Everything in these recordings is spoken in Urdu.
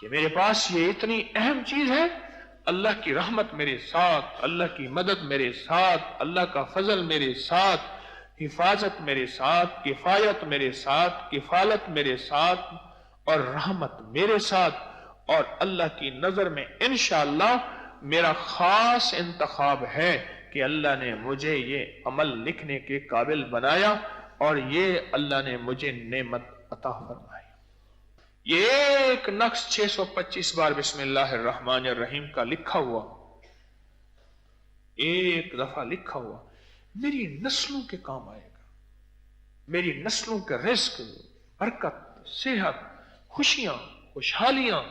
کہ میرے پاس یہ اتنی اہم چیز ہے، اللہ کی رحمت میرے ساتھ، اللہ کی مدد میرے ساتھ، اللہ کا فضل میرے ساتھ، حفاظت میرے ساتھ، کفایت میرے ساتھ، کفالت میرے ساتھ، اور رحمت میرے ساتھ، اور اللہ کی نظر میں انشاءاللہ میرا خاص انتخاب ہے کہ اللہ نے مجھے یہ عمل لکھنے کے قابل بنایا اور یہ اللہ نے مجھے نعمت عطا فرمائی۔ یہ ایک نقش 625 بار بسم اللہ الرحمن الرحیم کا لکھا ہوا، ایک دفعہ لکھا ہوا، میری نسلوں کے کام آئے گا، میری نسلوں کا رزق، برکت، صحت، خوشیاں، خوشحالیاں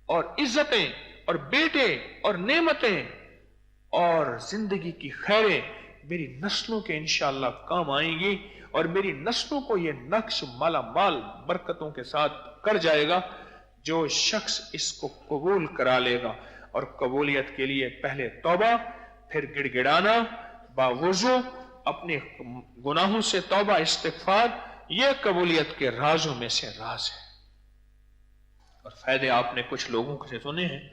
اور عزتیں اور بیٹے اور نعمتیں اور زندگی کی خیریں میری نسلوں کے انشاءاللہ کام آئیں گی، اور میری نسلوں کو یہ نقش مالا مال برکتوں کے ساتھ کر جائے گا جو شخص اس کو قبول کرا لے گا۔ اور قبولیت کے لیے پہلے توبہ، پھر گڑ گڑانا باوضو، اپنے گناہوں سے توبہ استغفار، یہ قبولیت کے رازوں میں سے راز ہے۔ اور فائدے آپ نے کچھ لوگوں سے سنے ہیں،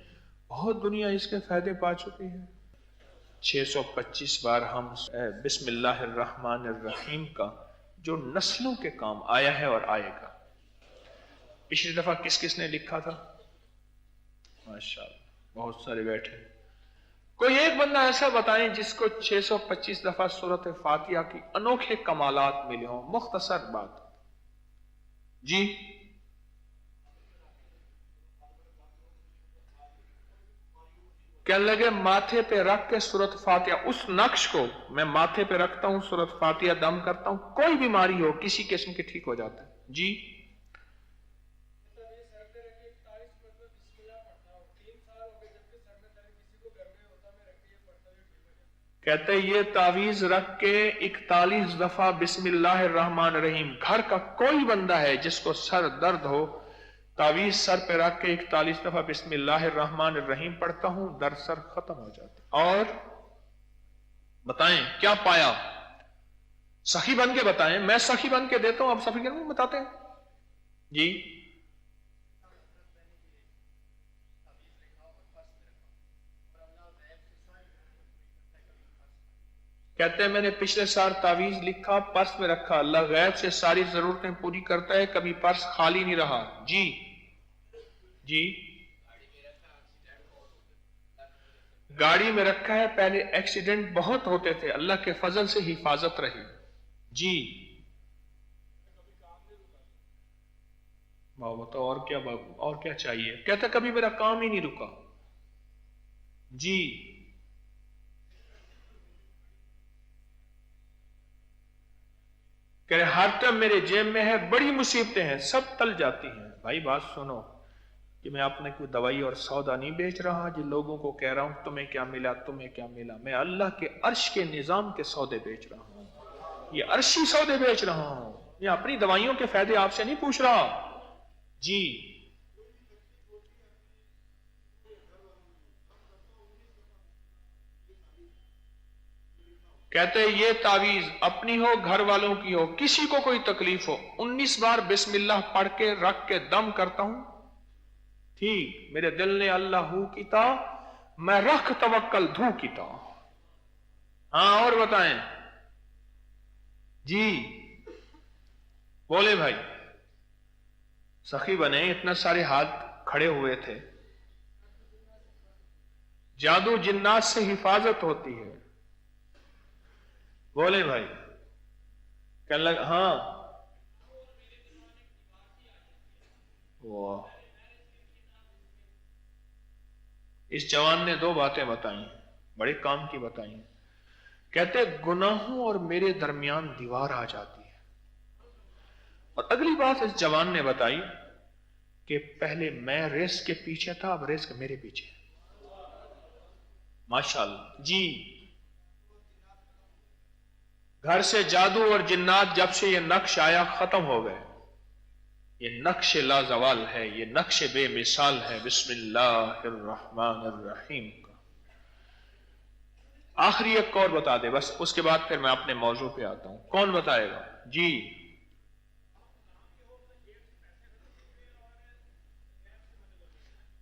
بہت دنیا اس کے فائدے پا چکی ہے۔ 625 بار ہم بسم اللہ الرحمن الرحیم کا جو نسلوں کے کام آیا ہے اور آئے گا۔ پچھلی دفعہ کس کس نے لکھا تھا؟ ماشاءاللہ بہت سارے بیٹھے۔ کوئی ایک بندہ ایسا بتائیں جس کو 625 دفعہ سورۃ فاتحہ کی انوکھے کمالات ملے ہوں، مختصر بات۔ جی کہنے لگے ماتھے پہ رکھ کے سورۃ فاتحہ، اس نقش کو میں ماتھے پہ رکھتا ہوں، سورۃ فاتحہ دم کرتا ہوں، کوئی بیماری ہو کسی قسم کے ٹھیک ہو جاتا ہے۔ جی کہتے یہ تعویذ رکھ کے 41 دفعہ بسم اللہ الرحمن الرحیم، گھر کا کوئی بندہ ہے جس کو سر درد ہو، تعویذ سر پہ رکھ کے 41 دفعہ بسم اللہ الرحمن الرحیم پڑھتا ہوں، درد سر ختم ہو جاتا۔ اور بتائیں کیا پایا؟ سخی بن کے بتائیں، میں سخی بن کے دیتا ہوں، آپ سخی بن کے بتاتے ہیں۔ جی کہتے ہیں میں نے پچھلے سال تعویذ لکھا، پرس میں رکھا، اللہ غیب سے ساری ضرورتیں پوری کرتا ہے، کبھی پرس خالی نہیں رہا۔ جی جی گاڑی میں رکھا ہے، پہلے ایکسیڈنٹ بہت ہوتے تھے، اللہ کے فضل سے حفاظت رہی۔ جی بتاؤ اور کیا چاہیے؟ کہتا کبھی میرا کام ہی نہیں رکا۔ جی کہ ہر ٹائم میرے جیب میں ہے، بڑی مصیبتیں ہیں، سب ٹل جاتی ہیں۔ بھائی بات سنو کہ میں اپنے کوئی دوائی اور سودا نہیں بیچ رہا جن لوگوں کو کہہ رہا ہوں تمہیں کیا ملا، تمہیں کیا ملا، میں اللہ کے عرش کے نظام کے سودے بیچ رہا ہوں، یہ عرشی سودے بیچ رہا ہوں، یہ اپنی دوائیوں کے فائدے آپ سے نہیں پوچھ رہا۔ جی کہتے ہیں یہ تعویذ اپنی ہو گھر والوں کی ہو، کسی کو کوئی تکلیف ہو، 19 بار بسم اللہ پڑھ کے رکھ کے دم کرتا ہوں، ٹھیک میرے دل نے اللہ ہو کیتا، میں رکھ توکل دھو کیتا۔ ہاں اور بتائیں جی بولے بھائی، سخی بنے، اتنا سارے ہاتھ کھڑے ہوئے تھے۔ جادو جنات سے حفاظت ہوتی ہے، بولے بھائی، کہنے لگا ہاں واہ۔ اس جوان نے 2 باتیں بتائیں، بڑے کام کی بتائیں۔ کہتے گناہوں اور میرے درمیان دیوار آ جاتی ہے، اور اگلی بات اس جوان نے بتائی کہ پہلے میں رزق کے پیچھے تھا، اب رزق میرے پیچھے۔ ماشاءاللہ جی گھر سے جادو اور جنات جب سے یہ نقش آیا ختم ہو گئے، یہ نقش لا زوال ہے، یہ نقش بے مثال ہے بسم اللہ الرحمن الرحیم کا۔ آخری ایک اور بتا دے بس، اس کے بعد پھر میں اپنے موضوع پہ آتا ہوں۔ کون بتائے گا؟ جی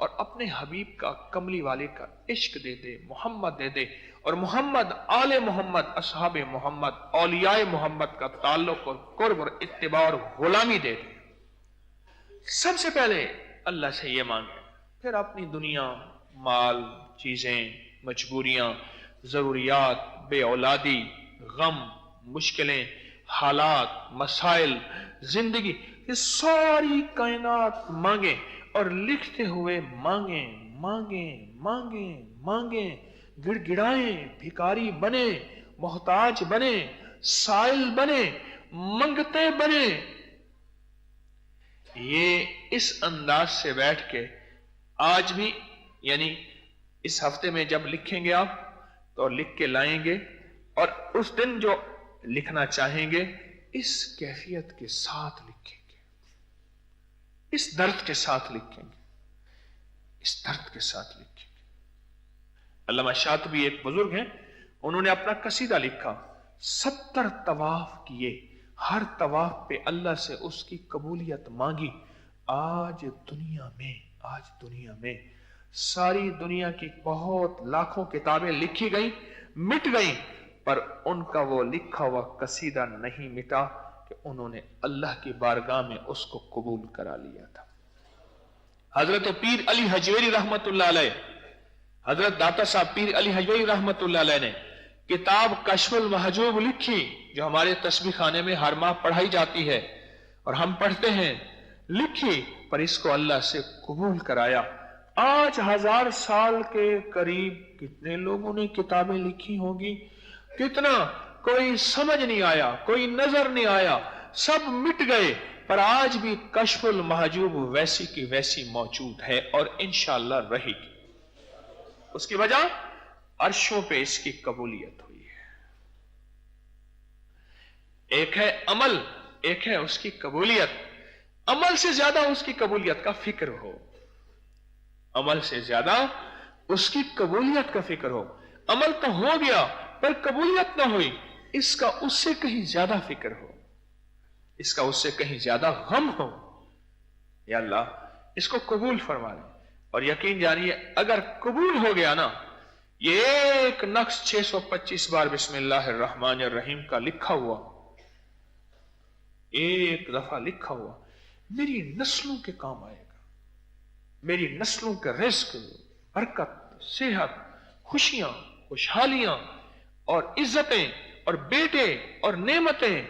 اور اپنے حبیب کا کملی والے کا عشق دے دے، محمد دے دے، اور محمد، آل محمد، اصحاب محمد، اولیاء محمد کا تعلق اور قرب اور اتباع اور غلامی دے دے۔ سب سے پہلے اللہ سے یہ مانگے، پھر اپنی دنیا، مال، چیزیں، مجبوریاں، ضروریات، بے اولادی، غم، مشکلیں، حالات، مسائل، زندگی، یہ ساری کائنات مانگیں، اور لکھتے ہوئے مانگیں مانگیں مانگیں مانگیں، گڑ گڑائیں، بھکاری بنے، محتاج بنے، سائل بنے، منگتے بنے۔ یہ اس انداز سے بیٹھ کے آج بھی، یعنی اس ہفتے میں جب لکھیں گے آپ تو لکھ کے لائیں گے، اور اس دن جو لکھنا چاہیں گے اس کیفیت کے ساتھ لکھیں گے، اس درد کے ساتھ لکھیں گے، اس درد کے ساتھ لکھیں گے۔ علامہ شاطبی ایک بزرگ ہیں، انہوں نے اپنا قصیدہ لکھا، 70 طواف کیے، ہر طواف پہ اللہ سے اس کی قبولیت مانگی۔ آج دنیا میں ساری دنیا کی بہت لاکھوں کتابیں لکھی گئیں، مٹ گئیں، پر ان کا وہ لکھا ہوا قصیدہ نہیں مٹا کہ انہوں نے اللہ کی بارگاہ میں اس کو قبول کرا لیا تھا۔ حضرت پیر علی حجویری رحمت اللہ علیہ، حضرت داتا صاحب پیر علی حجویری رحمت اللہ علیہ نے کتاب کشف المحجوب لکھی، جو ہمارے تسبیح خانے میں ہر ماہ پڑھائی جاتی ہے اور ہم پڑھتے ہیں، لکھی، پر اس کو اللہ سے قبول کرایا۔ آج 1000 سال کے قریب کتنے لوگوں نے کتابیں لکھی ہوں گی، کتنا، کوئی سمجھ نہیں آیا، کوئی نظر نہیں آیا، سب مٹ گئے، پر آج بھی کشف المحجوب ویسی کی ویسی موجود ہے اور انشاءاللہ رہے گی۔ اس کی وجہ عرشوں پہ اس کی قبولیت ہوئی ہے۔ ایک ہے عمل، ایک ہے اس کی قبولیت۔ عمل سے زیادہ اس کی قبولیت کا فکر ہو، عمل سے زیادہ اس کی قبولیت کا فکر ہو۔ عمل تو ہو گیا پر قبولیت نہ ہوئی، اس کا اس سے کہیں زیادہ فکر ہو، اس کا اس سے کہیں زیادہ غم ہو۔ یا اللہ اس کو قبول فرما لے، اور یقین جانیے اگر قبول ہو گیا نا، یہ ایک نقش 625 بار بسم اللہ الرحمن الرحیم کا لکھا ہوا، ایک دفعہ لکھا ہوا، میری نسلوں کے کام آئے گا، میری نسلوں کا رزق، برکت، صحت، خوشیاں، خوشحالیاں اور عزتیں اور بیٹے اور نعمتیں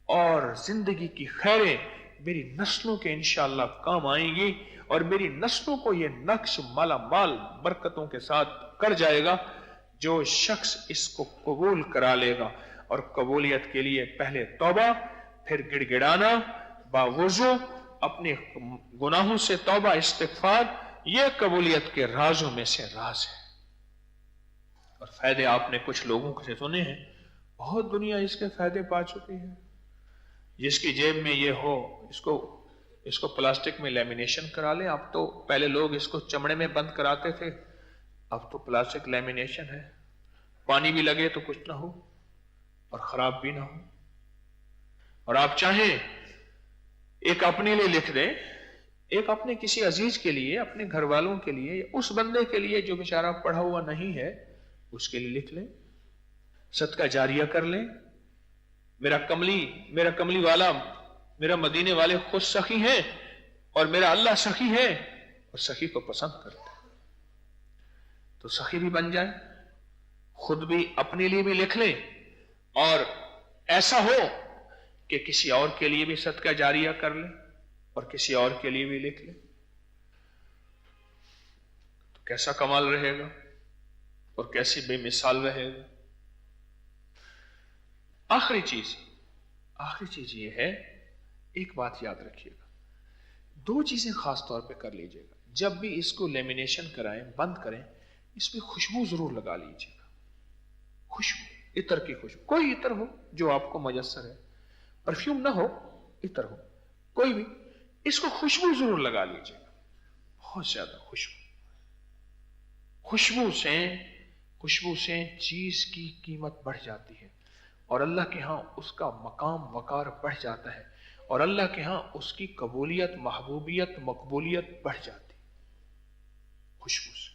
اور زندگی کی خیریں میری نسلوں کے انشاءاللہ کام آئیں گی، اور میری نسلوں کو یہ نقش مالا مال برکتوں کے ساتھ کر جائے گا۔ جو شخص اس کو قبول کرا لے گا، اور قبولیت کے لیے پہلے توبہ، پھر گڑ گڑانا، باوضو اپنے گناہوں سے توبہ استغفار، یہ قبولیت کے رازوں میں سے راز ہے۔ اور فائدے آپ نے کچھ لوگوں سے سنے ہیں، بہت دنیا اس کے فائدے پا چکی ہے۔ جس کی جیب میں یہ ہو، اس کو پلاسٹک میں لیمینیشن کرا لیں۔ اب تو پہلے لوگ اس کو چمڑے میں بند کراتے تھے، اب تو پلاسٹک لیمینیشن ہے، پانی بھی لگے تو کچھ نہ ہو اور خراب بھی نہ ہو۔ اور آپ چاہیں ایک اپنے لیے لکھ دیں، ایک اپنے کسی عزیز کے لیے، اپنے گھر والوں کے لیے، اس بندے کے لیے جو بیچارہ پڑھا ہوا نہیں ہے اس کے لیے لکھ لیں، صدقہ جاریہ کر لیں۔ میرا کملی والا، میرا مدینے والے خود سخی ہیں، اور میرا اللہ سخی ہے اور سخی کو پسند کرتا ہے، تو سخی بھی بن جائیں، خود بھی اپنے لیے بھی لکھ لیں، اور ایسا ہو کہ کسی اور کے لیے بھی صدقہ جاریہ کر لیں اور کسی اور کے لیے بھی لکھ لیں، تو کیسا کمال رہے گا اور کیسی بے مثال رہے گا۔ آخری چیز یہ ہے، ایک بات یاد رکھیے گا، 2 چیزیں خاص طور پہ کر لیجئے گا۔ جب بھی اس کو لیمینیشن کرائیں، بند کریں، اس پہ خوشبو ضرور لگا لیجئے گا، خوشبو، عطر کی خوشبو، کوئی عطر ہو جو آپ کو میسر ہے، پرفیوم نہ ہو، عطر ہو کوئی بھی، اس کو خوشبو ضرور لگا لیجئے گا، بہت زیادہ خوشبو سے چیز کی قیمت بڑھ جاتی ہے، اور اللہ کے ہاں اس کا مقام وقار بڑھ جاتا ہے، اور اللہ کے ہاں اس کی قبولیت، محبوبیت، مقبولیت بڑھ جاتی ہے۔ خوشبو سے.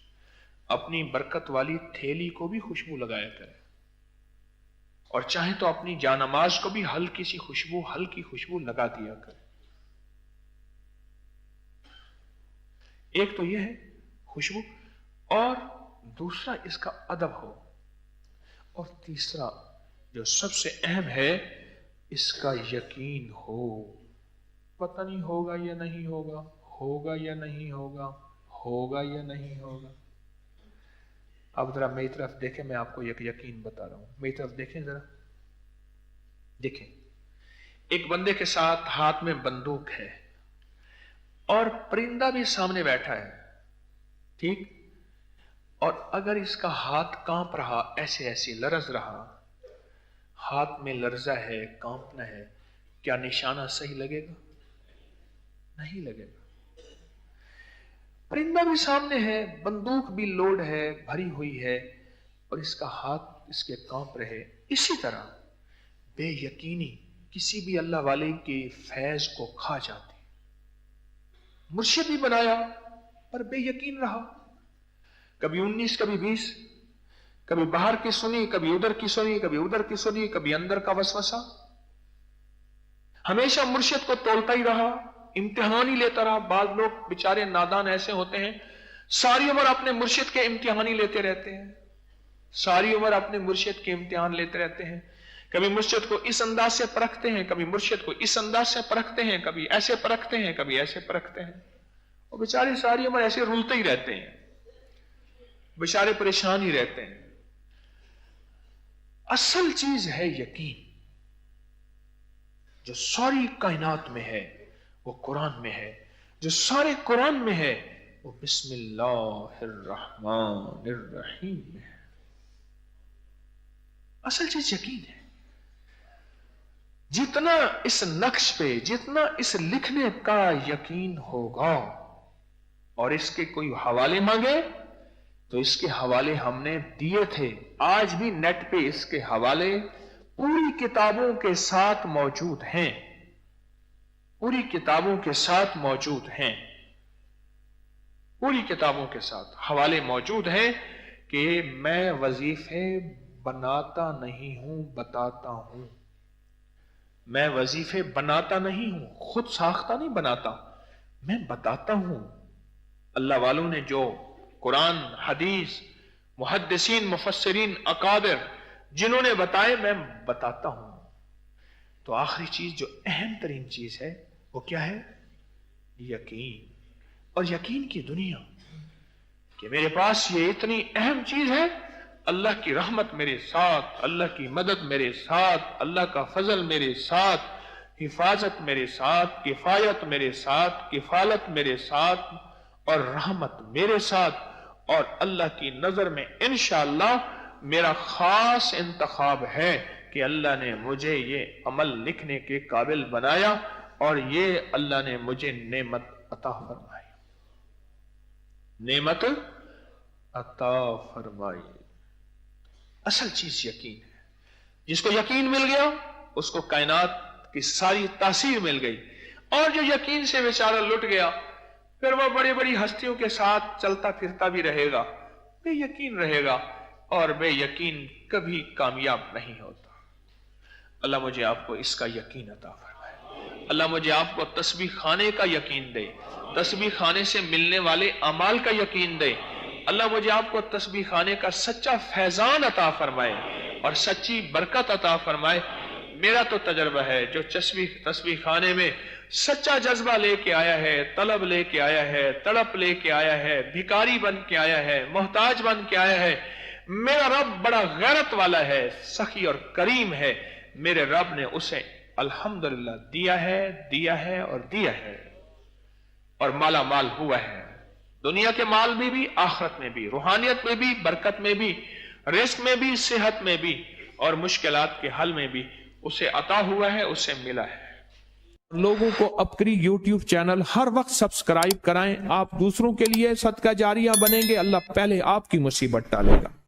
اپنی برکت والی تھیلی کو بھی خوشبو لگایا کرے, اور چاہے تو اپنی جانماز کو بھی ہلکی سی خوشبو, ہلکی خوشبو لگا دیا کرے. ایک تو یہ ہے خوشبو, اور دوسرا اس کا ادب ہو, اور تیسرا جو سب سے اہم ہے اس کا یقین ہو. پتہ نہیں ہوگا یا نہیں ہوگا, ہوگا یا نہیں ہوگا, ہوگا یا نہیں ہوگا. اب ذرا میری طرف دیکھیں, میں آپ کو ایک یقین بتا رہا ہوں, میری طرف دیکھیں ذرا. دیکھیں, ایک بندے کے ساتھ ہاتھ میں بندوق ہے اور پرندہ بھی سامنے بیٹھا ہے, ٹھیک, اور اگر اس کا ہاتھ کانپ رہا, ایسے ایسے لرز رہا, ہاتھ میں لرزہ ہے, کانپنا ہے, کیا نشانہ صحیح لگے گا؟ نہیں لگے گا. پرندہ بھی سامنے ہے, بندوق بھی لوڈ ہے, بھری ہوئی ہے, اور اس کا ہاتھ اس کے کانپ رہے. اسی طرح بے یقینی کسی بھی اللہ والے کے فیض کو کھا جاتی. مرشد بھی بنایا پر بے یقین رہا, کبھی 19 کبھی 20, کبھی باہر کی سنی, کبھی ادھر کی سنی, کبھی ادھر کی سنی, کبھی اندر کا وسوسہ. ہمیشہ مرشد کو تولتا ہی رہا, امتحان ہی لیتا رہا. بعض لوگ بیچارے نادان ایسے ہوتے ہیں, ساری عمر اپنے مرشد کے امتحان ہی لیتے رہتے ہیں, ساری عمر اپنے مرشد کے امتحان لیتے رہتے ہیں. کبھی مرشد کو اس انداز سے پرکھتے ہیں, کبھی مرشد کو اس انداز سے پرکھتے ہیں, کبھی ایسے پرکھتے ہیں, کبھی ایسے پرکھتے ہیں, اور بیچارے ساری عمر ایسے رولتے ہی رہتے ہیں, بیچارے پریشان ہی رہتے ہیں. اصل چیز ہے یقین, جو ساری کائنات میں ہے وہ قرآن میں ہے, جو سارے قرآن میں ہے وہ بسم اللہ الرحمن الرحیم میں ہے. اصل چیز یقین ہے. جتنا اس نقش پہ, جتنا اس لکھنے کا یقین ہوگا, اور اس کے کوئی حوالے مانگے تو اس کے حوالے ہم نے دیے تھے. آج بھی نیٹ پہ اس کے حوالے پوری کتابوں کے ساتھ موجود ہیں, پوری کتابوں کے ساتھ موجود ہیں, پوری کتابوں کے ساتھ حوالے موجود ہیں کہ میں وظیفے بناتا نہیں ہوں, بتاتا ہوں. میں وظیفے بناتا نہیں ہوں, خود ساختہ نہیں بناتا, میں بتاتا ہوں. اللہ والوں نے جو قرآن, حدیث, محدثین, مفسرین, اکابر جنہوں نے بتائے, میں بتاتا ہوں. تو آخری چیز جو اہم ترین چیز ہے وہ کیا ہے؟ یقین. اور یقین کی دنیا کہ میرے پاس یہ اتنی اہم چیز ہے, اللہ کی رحمت میرے ساتھ, اللہ کی مدد میرے ساتھ, اللہ کا فضل میرے ساتھ, حفاظت میرے ساتھ, کفایت میرے ساتھ, کفالت میرے ساتھ, اور رحمت میرے ساتھ, اور اللہ کی نظر میں انشاءاللہ میرا خاص انتخاب ہے کہ اللہ نے مجھے یہ عمل لکھنے کے قابل بنایا, اور یہ اللہ نے مجھے نعمت عطا فرمائی, نعمت عطا فرمائی. اصل چیز یقین ہے. جس کو یقین مل گیا اس کو کائنات کی ساری تاثیر مل گئی, اور جو یقین سے بیچارہ لٹ گیا پھر وہ بڑی بڑی ہستیوں کے ساتھ چلتا پھرتا بھی رہے گا, بے یقین رہے گا, اور بے یقین کبھی کامیاب نہیں ہوتا. اللہ مجھے آپ کو اس کا یقین عطا فرمائے. اللہ مجھے آپ کو تسبیح خانے کا یقین دے, تسبیح خانے سے ملنے والے اعمال کا یقین دے. اللہ مجھے آپ کو تسبیح خانے کا سچا فیضان عطا فرمائے اور سچی برکت عطا فرمائے. میرا تو تجربہ ہے, جو تسبیح خانے میں سچا جذبہ لے کے آیا ہے, طلب لے کے آیا ہے, تڑپ لے کے آیا ہے, بھکاری بن کے آیا ہے, محتاج بن کے آیا ہے, میرا رب بڑا غیرت والا ہے, سخی اور کریم ہے. میرے رب نے اسے الحمدللہ دیا ہے اور دیا ہے, اور مالا مال ہوا ہے. دنیا کے مال میں بھی, آخرت میں بھی, روحانیت میں بھی, برکت میں بھی, رزق میں بھی, صحت میں بھی, اور مشکلات کے حل میں بھی اسے عطا ہوا ہے, اسے ملا ہے. لوگوں کو اپکری یوٹیوب چینل ہر وقت سبسکرائب کرائیں. آپ دوسروں کے لیے صدقہ جاریہ بنیں گے, اللہ پہلے آپ کی مصیبت ٹالے گا.